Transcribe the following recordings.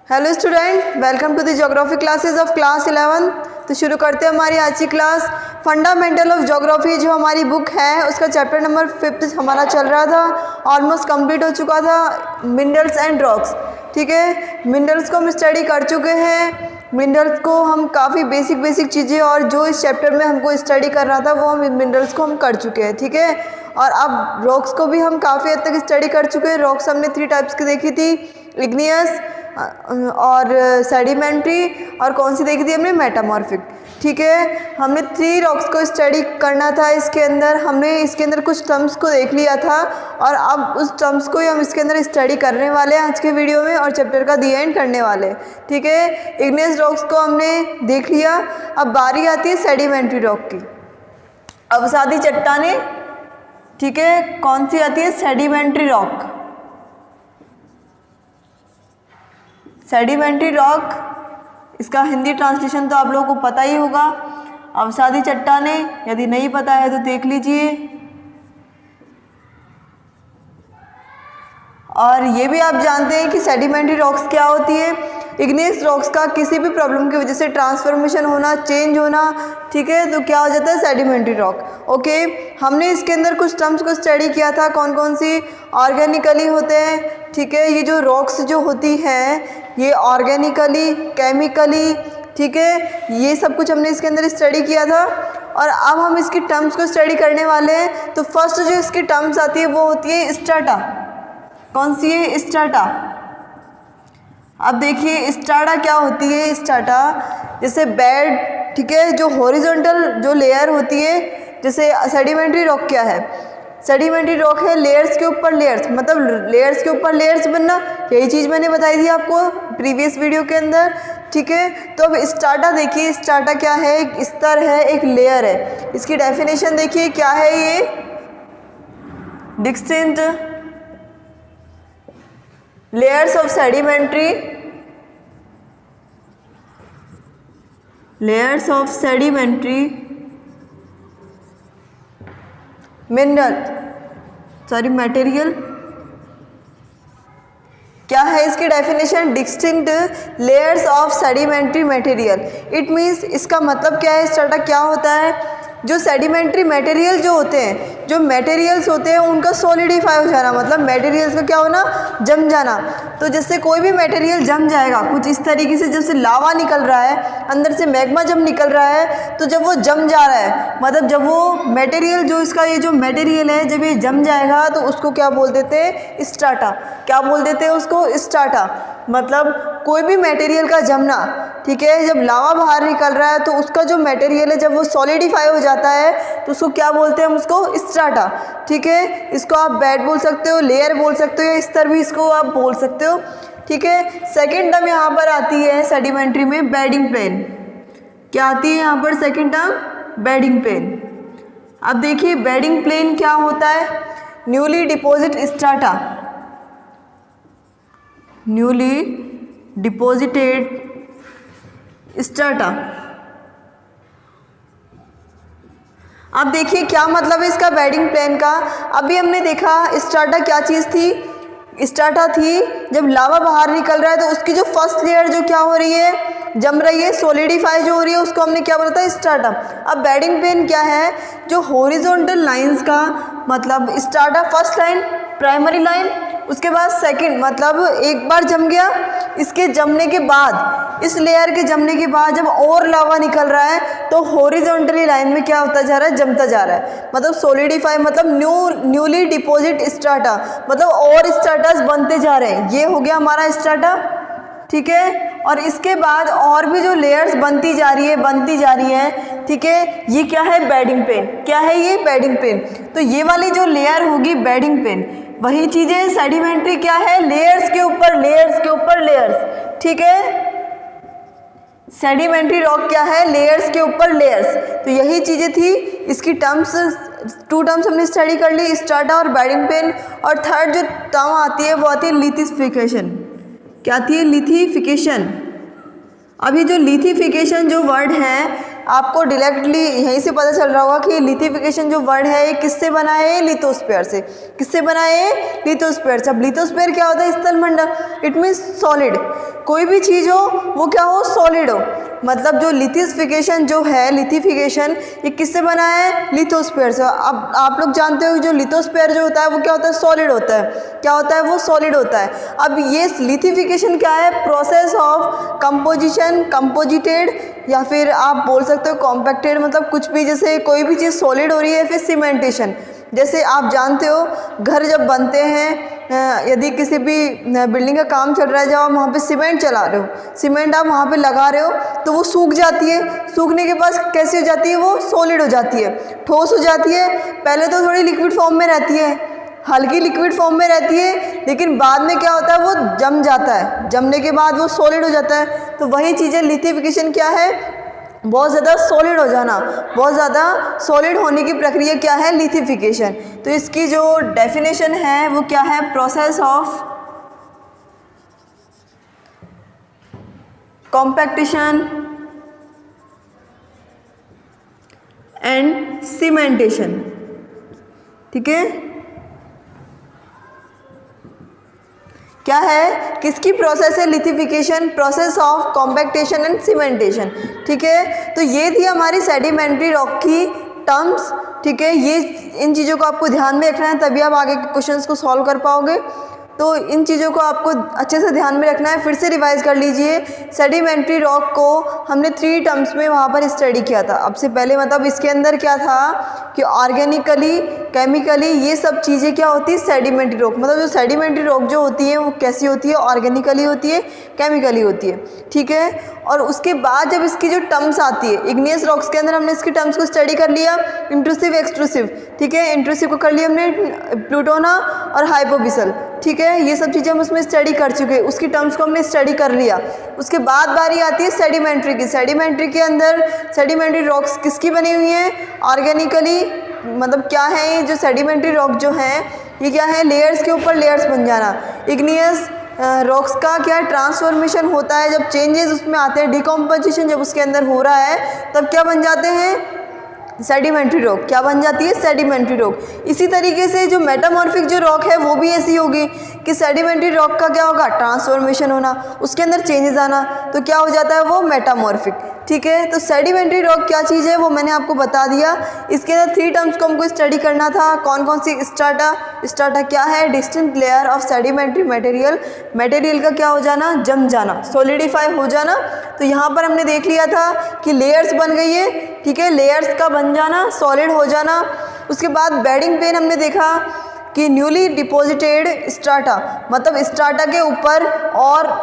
Hello student, welcome to the geography classes of class 11। तो शुरू करते हैं हमारी आज की क्लास। फंडामेंटल ऑफ ज्योग्राफी जो हमारी बुक है उसका चैप्टर नंबर 5 हमारा चल रहा था, ऑलमोस्ट कंप्लीट हो चुका था। मिनरल्स एंड रॉक्स, ठीक है। मिनरल्स को हम स्टडी कर चुके हैं। मिनरल्स को हम काफ़ी बेसिक चीज़ें और जो इस चैप्टर में हमको स्टडी कर रहा था वो हम मिनरल्स को हम कर चुके हैं, ठीक है। और अब रॉक्स को भी हम काफ़ी हद तक स्टडी कर चुके हैं। रॉक्स हमने 3 टाइप्स की देखी थी, इग्नियस और सेडिमेंट्री, और कौन सी देखी थी हमने, मेटामॉर्फिक, ठीक है। हमने 3 रॉक्स को स्टडी करना था। इसके अंदर हमने इसके अंदर कुछ टर्म्स को देख लिया था और अब उस टर्म्स को ही हम इसके अंदर स्टडी करने वाले हैं आज के वीडियो में और चैप्टर का दी एंड करने वाले, ठीक है। इग्नियस रॉक्स को हमने देख लिया। अब बारी आती है सेडिमेंट्री रॉक की, अवसादी चट्टानें, ठीक है। कौन सी आती है, सेडिमेंट्री रॉक। सेडिमेंट्री रॉक, इसका हिंदी ट्रांसलेशन तो आप लोगों को पता ही होगा, अवसादी चट्टानें। यदि नहीं पता है तो देख लीजिए। और ये भी आप जानते हैं कि सेडिमेंट्री रॉक्स क्या होती है। इग्नियस रॉक्स का किसी भी प्रॉब्लम की वजह से ट्रांसफॉर्मेशन होना, चेंज होना, ठीक है, तो क्या हो जाता है, सेडिमेंट्री रॉक। ओके, हमने इसके अंदर कुछ टर्म्स को स्टडी किया था, कौन कौन सी, ऑर्गेनिकली होते हैं, ठीक है। ये जो रॉक्स जो होती हैं ये ऑर्गेनिकली, केमिकली, ठीक है, ये सब कुछ हमने इसके अंदर स्टडी किया था। और अब हम इसकी टर्म्स को स्टडी करने वाले हैं। तो फर्स्ट जो इसकी टर्म्स आती है वो होती है स्ट्राटा। कौन सी है, स्ट्राटा। अब देखिए स्ट्राटा क्या होती है। स्ट्राटा जैसे बेड, ठीक है, जो हॉरिजॉन्टल जो लेयर होती है, जैसे सेडिमेंट्री रॉक क्या है, सेडिमेंट्री रॉक है लेयर्स के ऊपर लेयर्स, मतलब लेयर्स के ऊपर लेयर्स बनना। यही चीज़ मैंने बताई थी आपको प्रीवियस वीडियो के अंदर, ठीक है। तो अब स्ट्राटा देखिए, स्ट्राटा क्या है, एक स्तर है, एक लेयर है। इसकी डेफिनेशन देखिए क्या है, ये distinct layers of sedimentary material. क्या है इसकी definition, distinct layers of sedimentary material. It means, इसका मतलब क्या है, स्ट्राटा क्या होता है, जो सेडिमेंट्री मटेरियल जो होते हैं, जो मटेरियल्स होते हैं उनका सॉलिडिफाई हो जाना, मतलब मटेरियल्स का क्या होना, जम जाना। तो जैसे कोई भी मटेरियल जम जाएगा कुछ इस तरीके से, जैसे लावा निकल रहा है अंदर से, मैग्मा जब निकल रहा है, तो जब वो जम जा रहा है, मतलब जब वो मटेरियल जो इसका ये जो मटेरियल है जब ये जम जाएगा तो उसको क्या बोल देते हैं, स्ट्राटा। क्या बोल देते हैं उसको, स्ट्राटा। मतलब कोई भी मटेरियल का जमना, ठीक है, जब लावा बाहर निकल रहा है तो उसका जो मटेरियल है जब वो सॉलिडिफाई हो जाता है तो उसको क्या बोलते हैं हम, उसको स्ट्राटा, ठीक है। इसको आप बेड बोल सकते हो, लेयर बोल सकते हो, या स्तर भी इसको आप बोल सकते हो, ठीक है। सेकेंड टर्म यहाँ पर आती है सेडिमेंट्री में, बेडिंग प्लेन। क्या आती है यहाँ पर सेकेंड टर्म, बेडिंग प्लेन। अब देखिए बेडिंग प्लेन क्या होता है, newly deposit strata, newly deposited strata. अब देखिए क्या मतलब है इसका, बेडिंग प्लेन का। अभी हमने देखा स्ट्राटा क्या चीज़ थी, स्ट्राटा थी जब लावा बाहर निकल रहा है तो उसकी जो फर्स्ट लेयर जो क्या हो रही है, जम रही है, सॉलिडिफाई जो हो रही है, उसको हमने क्या बोला था, स्ट्राटा। अब बेडिंग प्लेन क्या है, जो हॉरिजॉन्टल लाइंस का, मतलब strata first line, primary line, उसके बाद सेकंड, मतलब एक बार जम गया, इसके जमने के बाद, इस लेयर के जमने के बाद जब और लावा निकल रहा है तो हॉरिजॉन्टली लाइन में क्या होता जा रहा है, जमता जा रहा है, मतलब सॉलिडिफाई, मतलब न्यूली डिपोजिट स्ट्राटा, मतलब और स्ट्राटास बनते जा रहे हैं। ये हो गया हमारा स्ट्राटा, ठीक है। और इसके बाद और भी जो लेयर्स बनती जा रही है, ठीक है, ये क्या है, बेडिंग प्लेन। क्या है ये, बेडिंग प्लेन। तो ये वाली जो लेयर होगी बेडिंग प्लेन, वही चीजें सेडिमेंट्री क्या है, लेयर्स के ऊपर लेयर्स के ऊपर लेयर्स, ठीक है। सेडिमेंट्री रॉक क्या है, लेयर्स के ऊपर लेयर्स। तो यही चीजें थी इसकी टर्म्स, 2 टर्म्स हमने स्टडी कर ली, स्ट्राटा और बेडिंग प्लेन। और थर्ड जो टर्म आती है वो आती है लिथिफिकेशन। क्या आती है, लिथिफिकेशन। अभी जो लिथिफिकेशन जो वर्ड है आपको डायरेक्टली यहीं से पता चल रहा होगा कि लिथिफिकेशन जो वर्ड है ये किससे बना है, लिथोस्फीयर से। किससे बना है, लिथोस्फीयर से। अब लिथोस्फीयर क्या होता है, स्थलमंडल, इट मीन्स सॉलिड। कोई भी चीज़ हो वो क्या हो, सॉलिड हो। मतलब जो लिथिफिकेशन जो है, लिथिफिकेशन ये किससे बना है, लिथोस्फीयर से। अब आप लोग जानते हो जो लिथोस्फीयर जो होता है वो क्या होता है, सॉलिड होता है। क्या होता है, वो सॉलिड होता है। अब ये लिथिफिकेशन क्या है, प्रोसेस ऑफ कंपोजिशन, कंपोजिटेड, या फिर आप बोल सकते हो कॉम्पैक्टेड, मतलब कुछ भी, जैसे कोई भी चीज़ सॉलिड हो रही है। फिर सीमेंटेशन, जैसे आप जानते हो घर जब बनते हैं, यदि किसी भी बिल्डिंग का काम चल रहा है, जब आप वहाँ पे सीमेंट चला रहे हो, सीमेंट आप वहाँ पे लगा रहे हो, तो वो सूख जाती है। सूखने के बाद कैसी हो जाती है, वो सॉलिड हो जाती है, ठोस हो जाती है। पहले तो थोड़ी लिक्विड फॉर्म में रहती है, हल्की लिक्विड फॉर्म में रहती है, लेकिन बाद में क्या होता है, वो जम जाता है। जमने के बाद वो सॉलिड हो जाता है। तो वही चीज़ें लिथिफिकेशन क्या है, बहुत ज़्यादा सॉलिड हो जाना, बहुत ज़्यादा सॉलिड होने की प्रक्रिया क्या है, लिथिफिकेशन। तो इसकी जो डेफिनेशन है वो क्या है, process of compaction and cementation. ठीक है, क्या है, किसकी प्रोसेस है, lithification, process of compaction and cementation. ठीक है, तो ये थी हमारी सेडिमेंट्री रॉक की टर्म्स। ठीक है, ये इन चीज़ों को आपको ध्यान में रखना है, तभी आप आगे के क्वेश्चंस को सॉल्व कर पाओगे। तो इन चीज़ों को आपको अच्छे से ध्यान में रखना है। फिर से रिवाइज कर लीजिए, सेडिमेंट्री रॉक को हमने 3 टर्म्स में वहाँ पर स्टडी किया था। अब से पहले मतलब इसके अंदर क्या था कि ऑर्गेनिकली, केमिकली, ये सब चीज़ें क्या होती है, सेडिमेंट्री रॉक। मतलब जो सेडिमेंट्री रॉक जो होती है वो कैसी होती है, ऑर्गेनिकली होती है, केमिकली होती है। ठीक है, और उसके बाद जब इसकी जो टर्म्स आती है, इग्नियस रॉक्स के अंदर हमने इसकी टर्म्स को स्टडी कर लिया, इंट्रूसिव, एक्सट्रूसिव। ठीक है, इंट्रूसिव को कर लिया हमने, प्लूटोना और हाइपोबिसल। ठीक है, ये सब चीज़ें हम उसमें स्टडी कर चुके हैं, उसकी टर्म्स को हमने स्टडी कर लिया। उसके बाद बारी आती है सेडिमेंट्री की। सेडिमेंट्री के अंदर सेडिमेंट्री रॉक्स किसकी बनी हुई हैं, ऑर्गेनिकली। मतलब क्या है ये जो सेडिमेंट्री रॉक जो है, ये क्या है, लेयर्स के ऊपर लेयर्स बन जाना। इग्नियस रॉक्स का क्या ट्रांसफॉर्मेशन होता है, जब चेंजेस उसमें आते हैं, डिकम्पोजिशन जब उसके अंदर हो रहा है, तब क्या बन जाते हैं, सेडिमेंट्री रॉक। क्या बन जाती है, सेडिमेंट्री रॉक। इसी तरीके से जो मेटामॉर्फिक जो रॉक है वो भी ऐसी होगी कि सेडिमेंट्री रॉक का क्या होगा, ट्रांसफॉर्मेशन होना, उसके अंदर चेंजेस आना, तो क्या हो जाता है, वो मेटामॉर्फिक। ठीक है, तो सेडिमेंट्री रॉक क्या चीज़ है वो मैंने आपको बता दिया। इसके अंदर 3 टर्म्स को हमको स्टडी करना था। कौन कौन सी, स्ट्राटा। स्ट्राटा क्या है, distinct layer of sedimentary material. Material का क्या हो जाना, जम जाना, सॉलिडिफाई हो जाना। तो यहाँ पर हमने देख लिया था कि लेयर्स बन गई है। ठीक है, लेयर्स का बन जाना, सॉलिड हो जाना। उसके बाद बेडिंग पेन हमने देखा कि न्यूली डिपॉजिटेड स्ट्राटा, मतलब स्ट्राटा के ऊपर और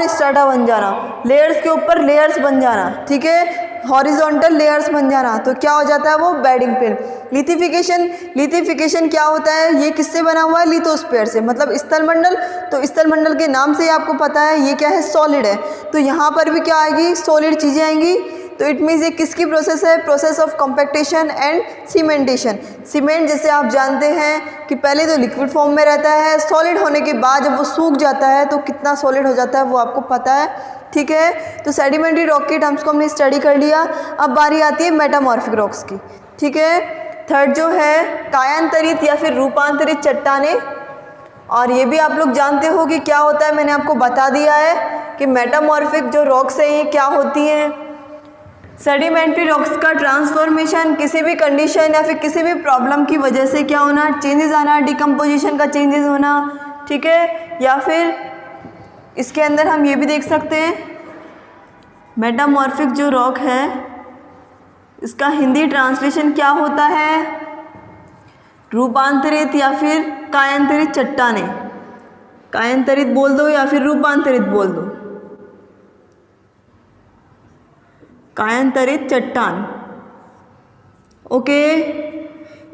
स्ट्राटा बन जाना, लेयर्स के ऊपर लेयर्स बन जाना। ठीक है, हॉरिजॉन्टल लेयर्स बन जाना, तो क्या हो जाता है, वो बेडिंग पेन। लिथिफिकेशन, लिथिफिकेशन क्या होता है, ये किससे बना हुआ है, लिथोस्फीयर से, मतलब स्थलमंडल। तो स्थलमंडल के नाम से आपको पता है ये क्या है, सॉलिड है। तो यहाँ पर भी क्या आएगी, सॉलिड चीज़ें आएंगी। तो इट मीन्स ये किसकी प्रोसेस है, process of compaction and cementation. Cement जैसे आप जानते हैं कि पहले तो लिक्विड फॉर्म में रहता है, सॉलिड होने के बाद जब वो सूख जाता है तो कितना सॉलिड हो जाता है वो आपको पता है। ठीक है, तो सेडिमेंट्री रॉक के टर्म्स को हमने स्टडी कर लिया। अब बारी आती है मेटामॉर्फिक रॉक्स की। ठीक है, थर्ड जो है कायांतरित या फिर रूपांतरित चट्टानें। और ये भी आप लोग जानते हो कि क्या होता है, मैंने आपको बता दिया है कि मेटामॉर्फिक जो रॉक्स हैं ये क्या होती हैं। सेडिमेंट्री रॉक्स का ट्रांसफॉर्मेशन किसी भी कंडीशन या फिर किसी भी प्रॉब्लम की वजह से क्या होना, चेंजेस आना, डिकम्पोजिशन का चेंजेस होना। ठीक है, या फिर इसके अंदर हम ये भी देख सकते हैं मेटामॉर्फिक जो रॉक है इसका हिंदी ट्रांसलेशन क्या होता है, रूपांतरित या फिर कायांतरित चट्टानें। कायांतरित बोल दो या फिर रूपांतरित बोल दो, कायांतरित चट्टान। ओके,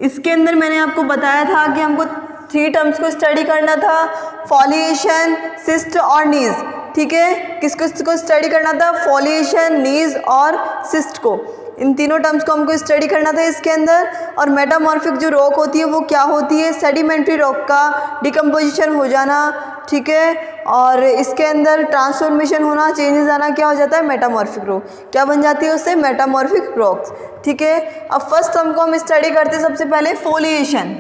इसके अंदर मैंने आपको बताया था कि हमको 3 टर्म्स को स्टडी करना था, फॉलिएशन, सिस्ट और नीज। ठीक है, किसको स्टडी करना था, फॉलिएशन, नीज और सिस्ट को। इन तीनों टर्म्स को हमको स्टडी करना था इसके अंदर। और मेटामॉर्फिक जो रॉक होती है वो क्या होती है, सेडिमेंट्री रॉक का डिकम्पोजिशन हो जाना। ठीक है, और इसके अंदर ट्रांसफॉर्मेशन होना, चेंजेस आना, क्या हो जाता है, मेटामॉर्फिक रॉक। क्या बन जाती है उससे, मेटामॉर्फिक रॉक्स। ठीक है, अब फर्स्ट हमको हम स्टडी करते हैं सबसे पहले फॉलिएशन।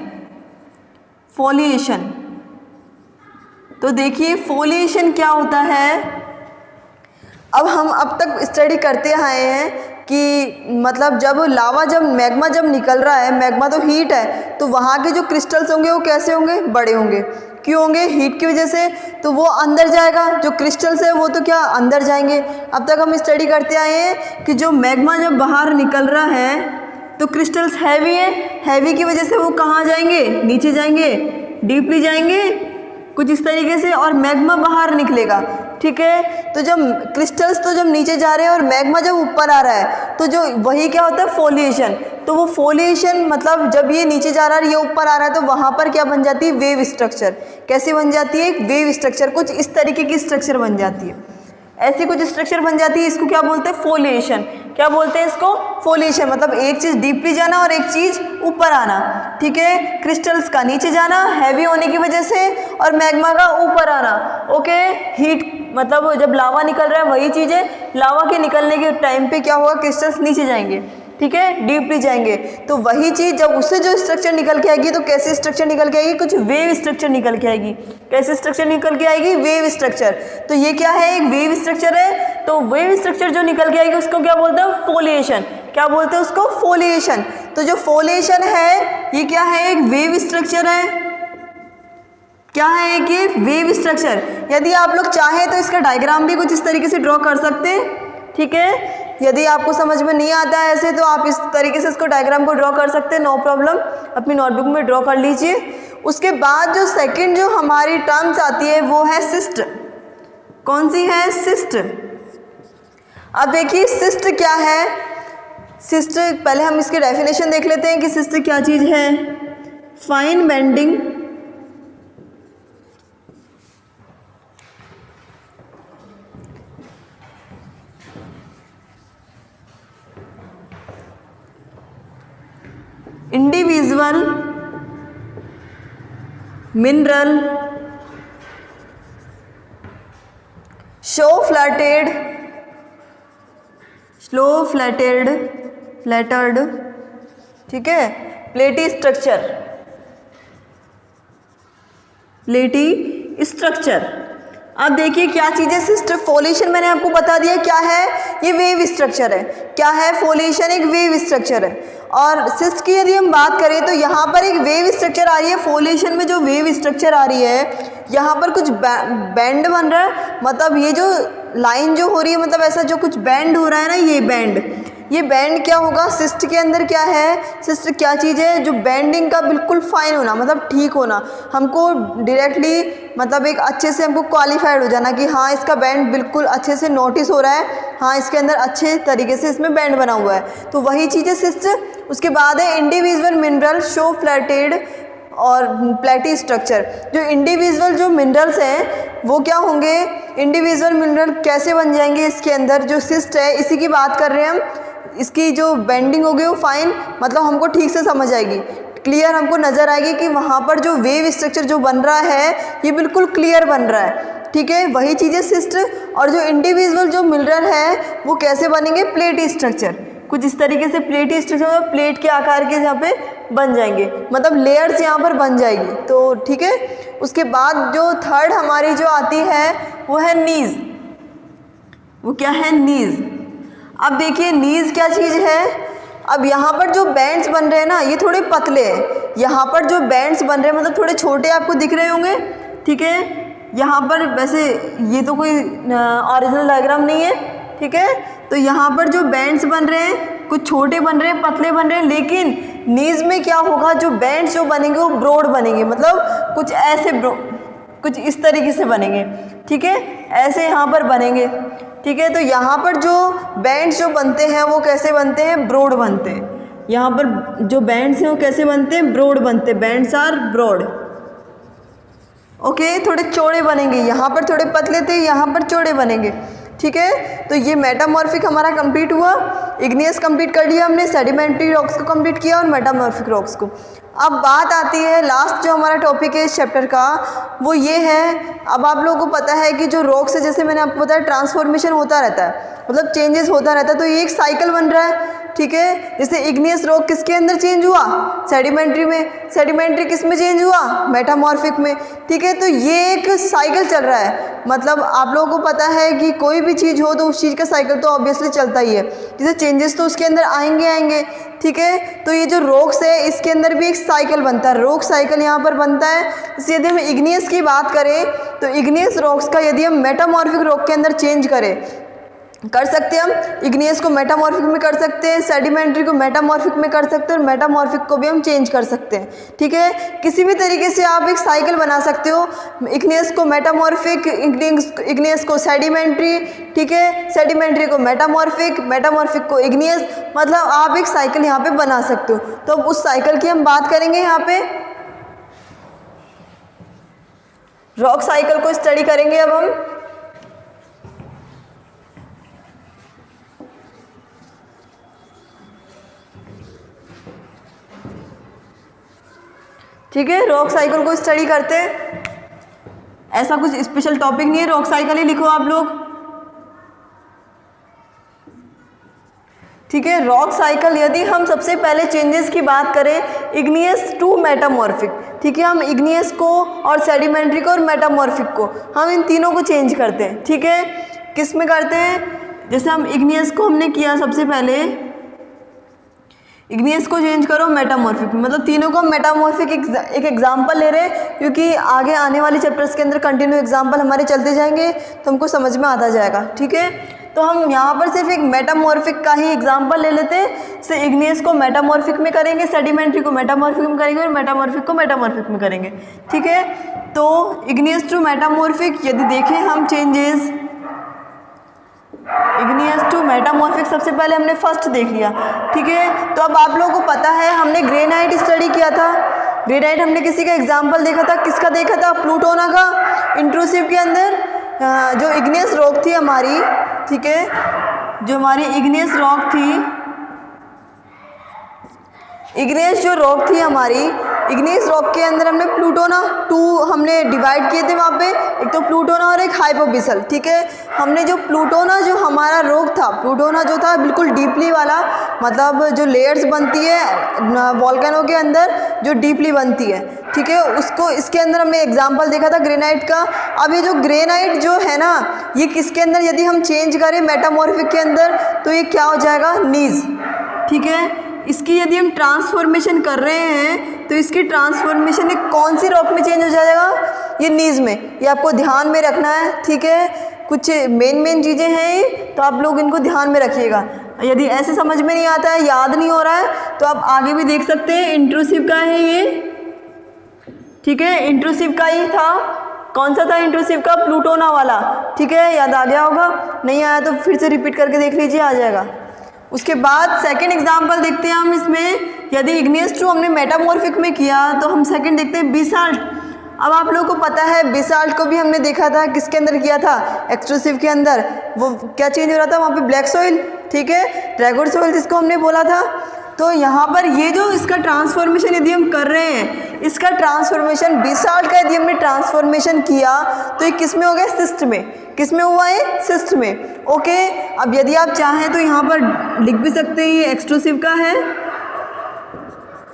फॉलिएशन तो देखिए फोलिएशन क्या होता है। अब हम अब तक स्टडी करते आए हैं कि मतलब जब लावा जब मैग्मा जब निकल रहा है, मैग्मा तो हीट है, तो वहाँ के जो क्रिस्टल्स होंगे वो कैसे होंगे, बड़े होंगे। क्यों होंगे, हीट की वजह से। तो वो अंदर जाएगा, जो क्रिस्टल्स है वो तो क्या अंदर जाएंगे। अब तक हम स्टडी करते आए हैं कि जो मैग्मा जब बाहर निकल रहा है तो क्रिस्टल्स हैवी है, हैवी की वजह से वो कहाँ जाएंगे, नीचे जाएंगे, डीपली जाएंगे कुछ इस तरीके से, और मैग्मा बाहर निकलेगा। ठीक है, तो जब क्रिस्टल्स तो जब नीचे जा रहे हैं और मैग्मा जब ऊपर आ रहा है तो जो वही क्या होता है, फोलिएशन। तो वो फोलिएशन मतलब जब ये नीचे जा रहा है ये ऊपर आ रहा है तो वहाँ पर क्या बन जाती है, वेव स्ट्रक्चर। कैसी बन जाती है, एक वेव स्ट्रक्चर, कुछ इस तरीके की स्ट्रक्चर बन जाती है, ऐसी कुछ स्ट्रक्चर बन जाती है। इसको क्या बोलते हैं, फोलिएशन। क्या बोलते हैं इसको, फोलिएशन। मतलब एक चीज़ डीपली जाना और एक चीज़ ऊपर आना। ठीक है, क्रिस्टल्स का नीचे जाना हैवी होने की वजह से और मैग्मा का ऊपर आना। ओके, हीट मतलब जब लावा निकल रहा है वही चीज़ है, लावा के निकलने के टाइम पे क्या होगा, क्रिस्टल्स नीचे जाएंगे। ठीक है, डीपली जाएंगे। तो वही चीज़ जब उससे जो स्ट्रक्चर निकल के आएगी तो कैसे स्ट्रक्चर निकल के आएगी, कुछ वेव स्ट्रक्चर निकल के आएगी। कैसे स्ट्रक्चर निकल के आएगी, वेव स्ट्रक्चर। तो ये क्या है, एक वेव स्ट्रक्चर है। तो वेव स्ट्रक्चर जो निकल के आएगी उसको क्या बोलते हैं, फोलिएशन। क्या बोलते हैं उसको, फोलिएशन। तो जो फोलिएशन है ये क्या है, एक वेव स्ट्रक्चर है। क्या है, एक ये वेव स्ट्रक्चर। यदि आप लोग चाहें तो इसका डायग्राम भी कुछ इस तरीके से ड्रॉ कर सकते हैं। ठीक है, यदि आपको समझ में नहीं आता है ऐसे तो आप इस तरीके से इसको डायग्राम को ड्रॉ कर सकते हैं, नो प्रॉब्लम। अपनी नोटबुक में ड्रॉ कर लीजिए। उसके बाद जो सेकंड जो हमारी टर्म्स आती है वो है सिस्ट। कौन सी है, सिस्ट। अब देखिए सिस्ट क्या है। सिस्ट पहले हम इसकी डेफिनेशन देख लेते हैं कि सिस्ट क्या चीज़ है। Fine bending individual mineral flattered, ठीक है, प्लेटी स्ट्रक्चर। अब देखिए क्या चीज़ है सिस्ट। फोलिएशन मैंने आपको बता दिया क्या है, ये वेव स्ट्रक्चर है। क्या है, फोलिएशन एक वेव स्ट्रक्चर है। और सिस्ट की यदि हम बात करें तो यहाँ पर एक वेव स्ट्रक्चर आ रही है। फोलिएशन में जो वेव स्ट्रक्चर आ रही है यहाँ पर कुछ बैंड बन रहा है। मतलब ये जो लाइन जो हो रही है, मतलब ऐसा जो कुछ बैंड हो रहा है ना, ये बैंड क्या होगा, सिस्ट के अंदर क्या है, सिस्ट क्या चीज़ है, जो बैंडिंग का बिल्कुल फाइन होना, मतलब ठीक होना। हमको डायरेक्टली मतलब एक अच्छे से हमको क्वालिफाइड हो जाना कि हाँ इसका बैंड बिल्कुल अच्छे से नोटिस हो रहा है, हाँ इसके अंदर अच्छे तरीके से इसमें बैंड बना हुआ है। तो वही चीज़ है सिस्ट। उसके बाद है इंडिविजुअल मिनरल शो फ्लैटेड और प्लेटी स्ट्रक्चर। जो इंडिविजुअल जो मिनरल्स हैं वो क्या होंगे, इंडिविजुअल मिनरल कैसे बन जाएंगे इसके अंदर, जो सिस्ट है इसी की बात कर रहे हैं हम। इसकी जो बेंडिंग होगी वो फाइन, मतलब हमको ठीक से समझ आएगी, क्लियर हमको नज़र आएगी कि वहाँ पर जो वेव स्ट्रक्चर जो बन रहा है ये बिल्कुल क्लियर बन रहा है। ठीक है, वही चीज़ें सिस्ट। और जो इंडिविजुअल जो मिनरल है वो कैसे बनेंगे, प्लेटी स्ट्रक्चर। कुछ इस तरीके से प्लेटी स्ट्रक्चर, प्लेट के आकार के यहाँ पे बन जाएंगे, मतलब लेयर्स यहाँ पर बन जाएगी। तो ठीक है, उसके बाद जो थर्ड हमारी जो आती है वो है नीज। वो क्या है, नीज। अब देखिए नीज क्या चीज़ है। अब यहाँ पर जो बैंड्स बन रहे हैं ना ये थोड़े पतले हैं। यहाँ पर जो बैंड्स बन रहे हैं मतलब थोड़े छोटे आपको दिख रहे होंगे। ठीक है, यहाँ पर वैसे ये तो कोई ओरिजिनल डायग्राम नहीं है। ठीक है, तो यहाँ पर जो बैंड्स बन रहे हैं कुछ छोटे बन रहे हैं, पतले बन रहे हैं, लेकिन नीज में क्या होगा, जो बैंड्स जो बनेंगे वो ब्रॉड बनेंगे, मतलब कुछ ऐसे कुछ इस तरीके से बनेंगे। ठीक है, ऐसे यहाँ पर बनेंगे। ठीक है, तो यहाँ पर जो बैंड्स जो बनते हैं वो कैसे बनते हैं, ब्रॉड बनते हैं। यहाँ पर जो बैंड्स हैं वो कैसे बनते हैं, ब्रॉड बनते हैं। Bands are broad. ओके, थोड़े चौड़े बनेंगे, यहाँ पर थोड़े पतले थे, यहाँ पर चौड़े बनेंगे। ठीक है, तो ये मेटामॉर्फिक हमारा कंप्लीट हुआ। इग्नियस कंप्लीट कर लिया हमने, सेडिमेंट्री रॉक्स को कंप्लीट किया और मेटामॉर्फिक रॉक्स को। अब बात आती है लास्ट जो हमारा टॉपिक है इस चैप्टर का, वो ये है। अब आप लोगों को पता है कि जो रॉक्स है, जैसे मैंने आपको बताया ट्रांसफॉर्मेशन होता रहता है, मतलब चेंजेस होता रहता है। तो ये एक साइकिल बन रहा है। ठीक है। जैसे इग्नियस रॉक किसके अंदर चेंज हुआ, सेडिमेंट्री में, सेडिमेंट्री किस में चेंज हुआ, मेटामॉर्फिक में, ठीक है। तो ये एक साइकिल चल रहा है, मतलब आप लोगों को पता है कि कोई भी चीज़ हो तो उस चीज़ का साइकिल तो ऑब्वियसली चलता ही है, जैसे चेंजेस तो उसके अंदर आएंगे, ठीक है। तो ये जो रॉक्स है इसके अंदर भी एक साइकिल बनता है, रॉक साइकिल यहाँ पर बनता है। जैसे यदि हम इग्नियस की बात करें तो इग्नियस रॉक्स का यदि हम मेटामॉर्फिक रॉक के अंदर चेंज करें, कर सकते हैं हम इग्नियस को मेटामॉर्फिक में कर सकते हैं, सेडिमेंट्री को मेटामॉर्फिक में कर सकते हैं, और मेटामॉर्फिक को भी हम चेंज कर सकते हैं, ठीक है। किसी भी तरीके से आप एक साइकिल बना सकते हो, इग्नियस को मेटामॉर्फिक, इग्नियस को सेडिमेंट्री, ठीक है, सेडिमेंट्री को मेटामॉर्फिक, मेटामॉर्फिक को इग्नियस, मतलब आप एक साइकिल यहाँ पे बना सकते हो। तो अब उस साइकिल की हम बात करेंगे, यहाँ पे रॉक साइकिल को स्टडी करेंगे अब हम। ठीक है, रॉक साइकिल को स्टडी करते हैं, ऐसा कुछ स्पेशल टॉपिक नहीं है, रॉक साइकिल ही लिखो आप लोग, ठीक है। रॉक साइकिल यदि हम सबसे पहले चेंजेस की बात करें इग्नियस टू मेटामॉर्फिक, ठीक है, हम इग्नियस को और सेडिमेंट्री को और मेटामॉर्फिक को हम इन तीनों को चेंज करते हैं, ठीक है। किस में करते हैं, जैसे हम इग्नियस को हमने किया सबसे पहले, इग्नियस को चेंज करो मेटामॉर्फिक, मतलब तीनों को मेटामॉर्फिक एक एग्जांपल ले रहे हैं, क्योंकि आगे आने वाले चैप्टर्स के अंदर कंटिन्यू एग्जांपल हमारे चलते जाएंगे तो हमको समझ में आता जाएगा, ठीक है। तो हम यहाँ पर सिर्फ एक मेटामॉर्फिक का ही एग्जांपल ले लेते हैं, जैसे इग्नियस को मेटामॉर्फिक में करेंगे, सेडिमेंट्री को मेटामॉर्फिक में करेंगे और मेटामॉर्फिक को मेटामॉर्फिक में करेंगे, ठीक है। तो इग्नियस टू मेटामॉर्फिक यदि देखें हम चेंजेस, इग्नियस टू मेटामॉर्फिक सबसे पहले हमने फर्स्ट देख लिया, ठीक है। तो अब आप लोगों को पता है हमने ग्रेनाइट स्टडी किया था, ग्रेनाइट हमने किसी का एग्जांपल देखा था, किसका देखा था, प्लूटोना का, इंट्रूसिव के अंदर जो इग्नियस रॉक थी हमारी, ठीक है, जो हमारी इग्नियस रॉक थी, इग्नियस जो रॉक थी हमारी, इग्नियस रॉक के अंदर हमने प्लूटोना टू हमने डिवाइड किए थे वहाँ पे, एक तो प्लूटोना और एक हाइपोबिसल, ठीक है। हमने जो प्लूटोना जो हमारा रॉक था, प्लूटोना जो था बिल्कुल डीपली वाला, मतलब जो लेयर्स बनती है वॉल्केनो के अंदर जो डीपली बनती है, ठीक है, उसको इसके अंदर हमने एग्जाम्पल देखा था ग्रेनाइट का। अब ये जो ग्रेनाइट जो है ना, ये किसके अंदर यदि हम चेंज करें मेटामॉर्फिक के अंदर तो ये क्या हो जाएगा, नीज, ठीक है। इसकी यदि हम ट्रांसफॉर्मेशन कर रहे हैं तो इसकी ट्रांसफॉर्मेशन एक कौन सी रॉक में चेंज हो जाएगा, ये नीज में, ये आपको ध्यान में रखना है, ठीक है। कुछ मेन चीज़ें हैं तो आप लोग इनको ध्यान में रखिएगा, यदि ऐसे समझ में नहीं आता है, याद नहीं हो रहा है तो आप आगे भी देख सकते हैं। इंट्रूसिव का है ये, ठीक है, इंट्रूसिव का ही था, कौन सा था इंट्रूसिव का, प्लूटोना वाला, ठीक है, याद आ गया होगा, नहीं आया तो फिर से रिपीट करके देख लीजिए, आ जाएगा। उसके बाद सेकंड एग्जांपल देखते हैं हम इसमें, यदि इग्नियस टू हमने मेटामॉर्फिक में किया तो हम सेकंड देखते हैं बेसाल्ट। अब आप लोगों को पता है बेसाल्ट को भी हमने देखा था, किसके अंदर किया था, एक्सट्रूसिव के अंदर, वो क्या चेंज हो रहा था वहाँ पे, ब्लैक सॉइल, ठीक है, ड्रैगन सॉइल जिसको हमने बोला था। तो यहाँ पर ये जो इसका ट्रांसफॉर्मेशन यदि हम कर रहे हैं, इसका ट्रांसफॉर्मेशन बेसाल्ट का यदि हमने ट्रांसफॉर्मेशन किया तो ये किस में हो गया, सिस्ट में, किस में हुआ है, सिस्ट में, ओके। अब यदि आप चाहें तो यहाँ पर लिख भी सकते हैं ये एक्सट्रूसिव का है,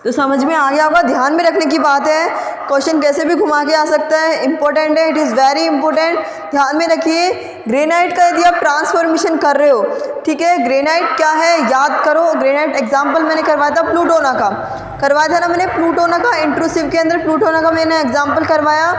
तो समझ में आ गया होगा, ध्यान में रखने की बात है, क्वेश्चन कैसे भी घुमा के आ सकता है, इंपॉर्टेंट है, इट इज़ वेरी इंपॉर्टेंट, ध्यान में रखिए। ग्रेनाइट का यदि आप ट्रांसफॉर्मेशन कर रहे हो, ठीक है, ग्रेनाइट क्या है याद करो, ग्रेनाइट एग्जाम्पल मैंने करवाया था प्लूटोना का, करवाया था ना मैंने, प्लूटोना का, इंट्रूसिव के अंदर प्लूटोना का मैंने एग्जाम्पल करवाया,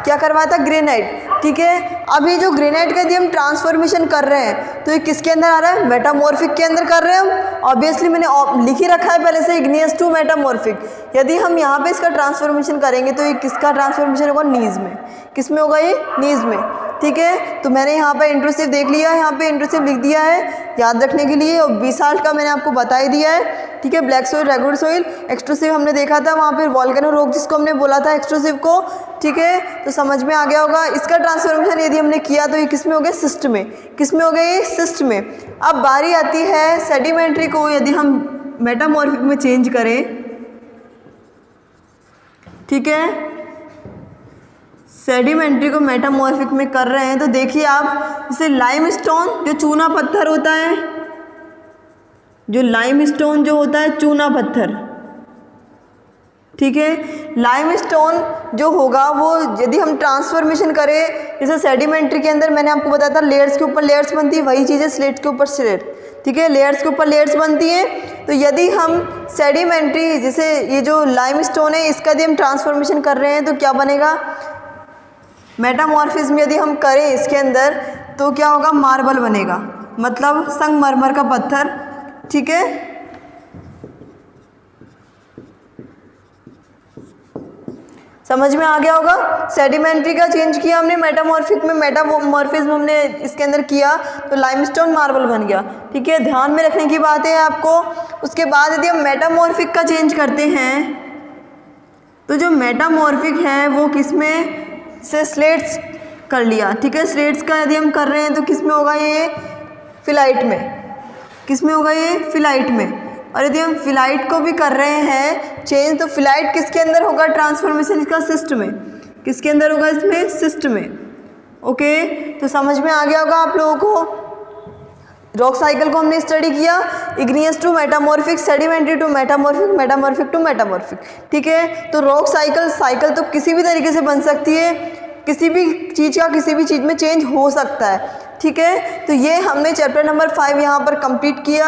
क्या करवाया था, ग्रेनाइट, ठीक है। अभी जो ग्रेनाइट का यदि हम ट्रांसफॉर्मेशन कर रहे हैं तो ये किसके अंदर आ रहा है, मेटामॉर्फिक के अंदर कर रहे हैं हम, ऑब्वियसली मैंने लिख ही रखा है पहले से, इग्नियस टू मेटामॉर्फिक। यदि हम यहाँ पे इसका ट्रांसफॉर्मेशन करेंगे तो ये किसका ट्रांसफॉर्मेशन होगा, नीज में, किस में होगा, ये नीज में, ठीक है। तो मैंने यहाँ पे इंट्रूसिव देख लिया है, यहाँ पे इंट्रूसिव लिख दिया है याद रखने के लिए, और बेसाल्ट का मैंने आपको बता ही दिया है, ठीक है, black soil, regular soil, extrusive हमने देखा था वहाँ पे, वॉल्केनो रॉक जिसको हमने बोला था एक्सट्रूसिव को, ठीक है। तो समझ में आ गया होगा, इसका ट्रांसफॉर्मेशन यदि हमने किया तो ये किस में हो गया, सिस्ट में, किस में हो गया, ये सिस्ट में। अब बारी आती है सेडिमेंट्री को यदि हम मेटामॉर्फिक में चेंज करें, ठीक है, सेडिमेंट्री को मेटामॉर्फिक में कर रहे हैं तो देखिए आप, जैसे लाइमस्टोन जो चूना पत्थर होता है, जो लाइमस्टोन जो होता है चूना पत्थर, ठीक है। लाइमस्टोन जो होगा वो यदि हम ट्रांसफॉर्मेशन करें, जैसे सेडिमेंट्री के अंदर मैंने आपको बताया था लेयर्स के ऊपर लेयर्स बनती है, वही चीज़ है स्लेट के ऊपर स्लेट, ठीक है। लेयर्स के ऊपर लेयर्स बनती हैं। तो यदि हम सेडिमेंट्री जैसे ये जो लाइमस्टोन है इसका यदि हम ट्रांसफॉर्मेशन कर रहे हैं तो क्या बनेगा, मेटामॉर्फिज्म यदि हम करें इसके अंदर तो क्या होगा, मार्बल बनेगा, मतलब संगमरमर का पत्थर, ठीक है। समझ में आ गया होगा। सेडिमेंट्री का चेंज किया हमने मेटामॉर्फिक में, मेटामॉर्फिज्म हमने इसके अंदर किया तो लाइमस्टोन मार्बल बन गया, ठीक है। ध्यान में रखने की बात है आपको। उसके बाद यदि हम मेटामॉर्फिक का चेंज करते हैं तो जो मेटामॉर्फिक है वो किस में से स्लेट्स कर लिया, ठीक है। स्लेट्स का यदि हम कर रहे हैं तो किस में होगा, ये फिलाइट में, किस में होगा, ये फिलाइट में। और यदि हम फिलाइट को भी कर रहे हैं चेंज तो फिलाइट किसके अंदर होगा ट्रांसफॉर्मेशन, इसका सिस्ट में, किसके अंदर होगा, इसमें सिस्ट में, ओके। तो समझ में आ गया होगा आप लोगों को। रॉक साइकिल को हमने स्टडी किया, igneous to metamorphic, sedimentary to metamorphic, metamorphic to metamorphic, ठीक है। तो रॉक साइकिल तो किसी भी तरीके से बन सकती है, किसी भी चीज़ का किसी भी चीज़ में चेंज हो सकता है, ठीक है। तो ये हमने चैप्टर नंबर 5 यहाँ पर कंप्लीट किया।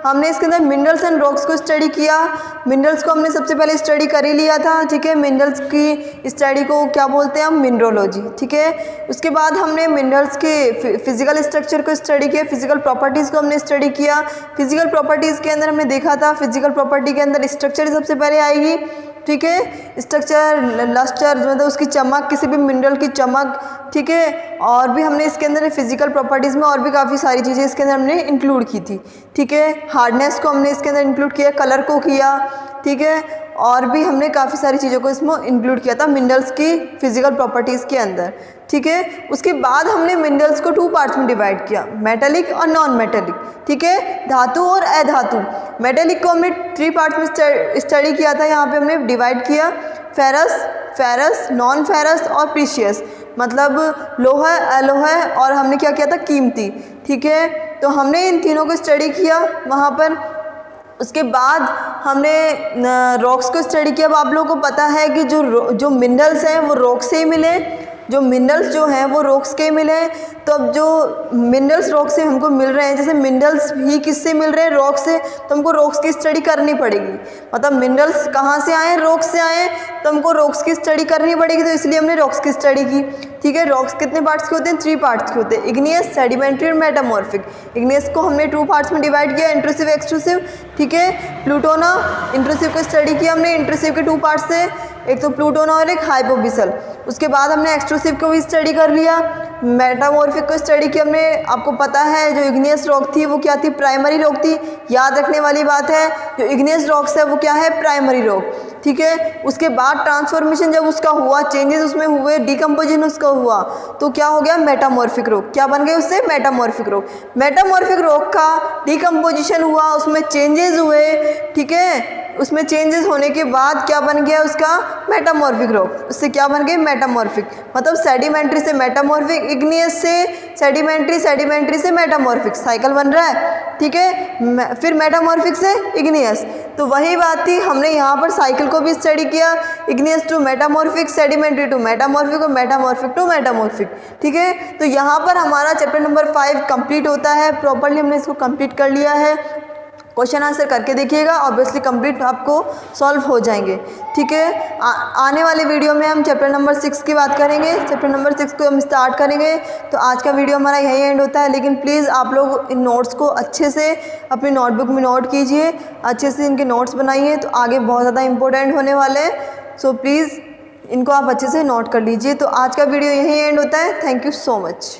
हमने इसके अंदर मिनरल्स एंड रॉक्स को स्टडी किया। मिनरल्स को हमने सबसे पहले स्टडी कर ही लिया था, ठीक है। मिनरल्स की स्टडी को क्या बोलते हैं हम, मिनरोलॉजी, ठीक है। उसके बाद हमने मिनरल्स के फिजिकल स्ट्रक्चर को स्टडी किया, फिजिकल प्रॉपर्टीज़ को हमने स्टडी किया। फिजिकल प्रॉपर्टीज़ के अंदर हमने देखा था फिजिकल प्रॉपर्टी के अंदर स्ट्रक्चर सबसे पहले आएगी, ठीक है। स्ट्रक्चर, लस्टर मतलब उसकी चमक, किसी भी मिनरल की चमक, ठीक है। और भी हमने इसके अंदर फिजिकल प्रॉपर्टीज़ में और भी काफ़ी सारी चीज़ें इसके अंदर हमने इंक्लूड की थी, ठीक है। हार्डनेस को हमने इसके अंदर इंक्लूड किया, कलर को किया, ठीक है। और भी हमने काफ़ी सारी चीज़ों को इसमें इंक्लूड किया था मिनरल्स की फिजिकल प्रॉपर्टीज़ के अंदर, ठीक है। उसके बाद हमने मिनरल्स को 2 पार्ट्स में डिवाइड किया, मेटेलिक और नॉन मेटेलिक, ठीक है, धातु और अधातु। मेटेलिक को हमने 3 पार्ट्स में स्टडी किया था, यहाँ पे हमने डिवाइड किया, फेरस, नॉन फेरस और प्रीशियस, मतलब लोहा, अलोहा और हमने क्या किया था, कीमती, ठीक है। तो हमने इन तीनों को स्टडी किया वहाँ पर। उसके बाद हमने रॉक्स को स्टडी किया। अब आप लोगों को पता है कि जो मिनरल्स हैं वो रॉक से ही मिले, जो मिनरल्स जो हैं वो रॉक्स के मिले। तो अब जो मिनरल्स रॉक से हमको मिल रहे हैं, जैसे मिनरल्स ही किससे मिल रहे हैं, रॉक से, तो हमको रॉक्स की स्टडी करनी पड़ेगी। मतलब मिनरल्स कहाँ से आए, रॉक्स से आए, तो हमको रॉक्स की स्टडी करनी पड़ेगी, तो इसलिए हमने रॉक्स की स्टडी की, ठीक है। रॉक्स कितने पार्ट्स के होते हैं, 3 पार्ट्स के होते हैं, इग्नियस, सेडिमेंट्री और मेटामॉर्फिक। इग्नियस को हमने 2 पार्ट्स में डिवाइड किया, इंट्रूसिव, एक्सट्रूसिव, ठीक है। प्लूटोना, इंट्रूसिव को स्टडी किया हमने, इंट्रूसिव के 2 पार्ट्स से, एक तो प्लूटोना और एक हाइपोबिसल। उसके बाद हमने एक्सट्रूसिव को भी स्टडी कर लिया। मेटामॉर्फिक को स्टडी किया हमने। आपको पता है जो इग्नियस रॉक थी वो क्या थी, प्राइमरी रॉक थी। याद रखने वाली बात है, जो इग्नियस रॉक्स है वो क्या है, प्राइमरी रॉक, ठीक है। उसके बाद ट्रांसफॉर्मेशन जब उसका हुआ, चेंजेस उसमें हुए, डिकम्पोजिशन उसका हुआ, तो क्या हो गया, मेटामॉर्फिक रॉक। क्या बन गए उससे, मेटामॉर्फिक रॉक। मेटामॉर्फिक रॉक का डिकम्पोजिशन हुआ, उसमें चेंजेस हुए, ठीक है। उसमें चेंजेस होने के बाद क्या बन गया उसका, मेटामॉर्फिक रॉक। उससे क्या बन गई, मेटामॉर्फिक, मतलब सेडिमेंट्री से मेटामॉर्फिक, इग्नियस से सेडिमेंट्री, सेडिमेंट्री से मेटामॉर्फिक, साइकिल बन रहा है, ठीक है। फिर मेटामॉर्फिक से इग्नियस, तो वही बात थी, हमने यहाँ पर साइकिल को भी स्टडी किया, igneous to metamorphic, sedimentary to metamorphic और मेटामॉर्फिक टू मेटामॉर्फिक, ठीक है। तो यहाँ पर हमारा चैप्टर नंबर 5 कंप्लीट होता है। प्रॉपर्ली हमने इसको कंप्लीट कर लिया है। क्वेश्चन आंसर करके देखिएगा, ऑब्वियसली कंप्लीट आपको सॉल्व हो जाएंगे, ठीक है। आने वाले वीडियो में हम चैप्टर नंबर 6 की बात करेंगे। चैप्टर नंबर 6 को हम स्टार्ट करेंगे। तो आज का वीडियो हमारा यही एंड होता है, लेकिन प्लीज़ आप लोग इन नोट्स को अच्छे से अपनी नोटबुक में नोट कीजिए, अच्छे से इनके नोट्स बनाइए, तो आगे बहुत ज़्यादा इंपॉर्टेंट होने वाले हैं। सो प्लीज़ इनको आप अच्छे से नोट कर लीजिए। तो आज का वीडियो यही एंड होता है। Thank you so much.